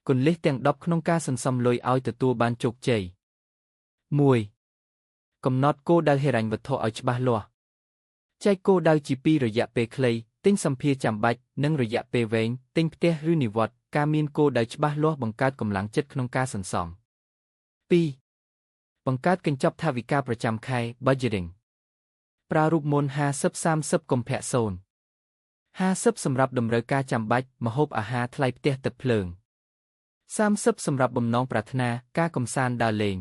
គន្លឹះទាំង10ក្នុងការសន្សំលុយឲ្យទទួលបានជោគជ័យ 1. កំណត់គោលដៅហិរញ្ញវត្ថុឲ្យច្បាស់លាស់ចែកគោលដៅជាពីររយៈពេលខ្លីទិញសម្ភារចាំបាច់និងរយៈពេលវែងទិញផ្ទះឬនិវត្តន៍ការមានគោលដៅច្បាស់លាស់បង្កើតកម្លាំងចិត្តក្នុងការសន្សំ 2. បង្កើតកញ្ចប់ថវិកាប្រចាំខែ budgeting ប្រើរូបមន្ត50-30 កុម្ភៈ0 50សម្រាប់តម្រូវការចាំបាច់ម្ហូបអាហារថ្លៃផ្ទះទឹកភ្លើង30សម្រាប់បំណងប្រាថ្នាការកម្សាន្តដើរលេង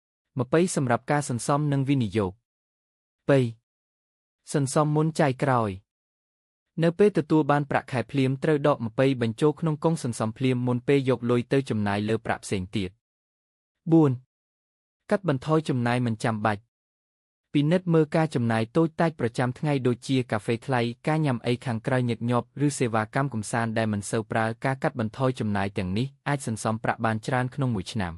20សម្រាប់ការសន្សំនិងវិនិយោគ 3. សន្សំមុនចាយក្រោយនៅពេលទទួលបានប្រាក់ខែភ្លាមត្រូវដក20បញ្ចូលក្នុងកុងសន្សំភ្លាមមុនពេលយកលុយទៅចំណាយលើប្រាក់ផ្សេងទៀត 4. កាត់បន្ថយចំណាយមិនចាំបាច់ពិនិត្យមើលការចំណាយតូចតាចប្រចាំថ្ងៃដូចជាកាហ្វេថ្លៃការញ៉ាំអីខាងក្រៅញឹកញាប់ឬសេវាកម្មកម្សាន្តដែលមិនសូវប្រើការកាត់បន្ថយចំណាយទាំងនេះអាចសន្សំប្រាក់បានច្រើនក្នុងមួយឆ្នាំ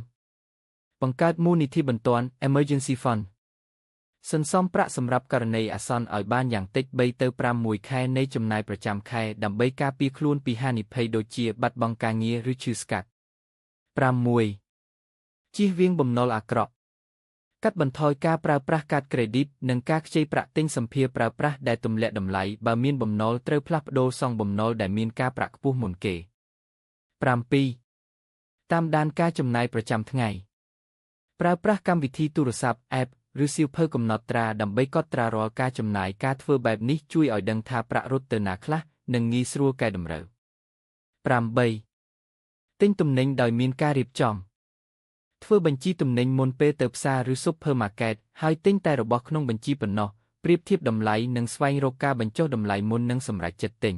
5. បង្កើតមូលនិធិបន្ទាន់ Emergency Fund សន្សំប្រាក់សម្រាប់ករណីអាសន្នឲ្យបានយ៉ាងតិច3 ទៅ 5 ខែនៃចំណាយប្រចាំខែដើម្បីការពារខ្លួនពីហានិភ័យដូចជាបាត់បង់ការងារឬឈឺស្កាត់ 6. ជៀសវាងបំណុលអាក្រក់កាត់បន្ថយការប្រើប្រាស់កាតក្រេឌីតនិងការខ្ចីប្រាក់ទិញសម្ភារប្រើប្រាស់ដែលទម្លាក់តម្លៃបើមានបំណុលត្រូវផ្លាស់ប្ដូរសងបំណុលដែលមានការប្រាក់ខ្ពស់មុនគេ 7. តាមដានការចំណាយប្រចាំថ្ងៃប្រើប្រាស់កម្មវិធីទូរស័ព្ទ App ឬសៀវភៅកំណត់ត្រាដើម្បីកត់ត្រារាល់ការចំណាយការធ្វើបែបនេះជួយឲ្យដឹងថាប្រាក់រត់ទៅណាខ្លះនិងងាយស្រួលកែតម្រូវ 8. ទិញទំនិញដោយមានការរៀបចំធ្វើបញ្ជីទំនិញមុនពេលទៅផ្សារឬស៊ុបភើម៉ាកេតហើយទិញតែរបស់ក្នុងបញ្ជីប៉ុណ្ណោះប្រៀបធៀបតម្លៃនិងស្វែងរកការបញ្ចុះតម្លៃមុននឹងសម្រេចចិត្តទិញ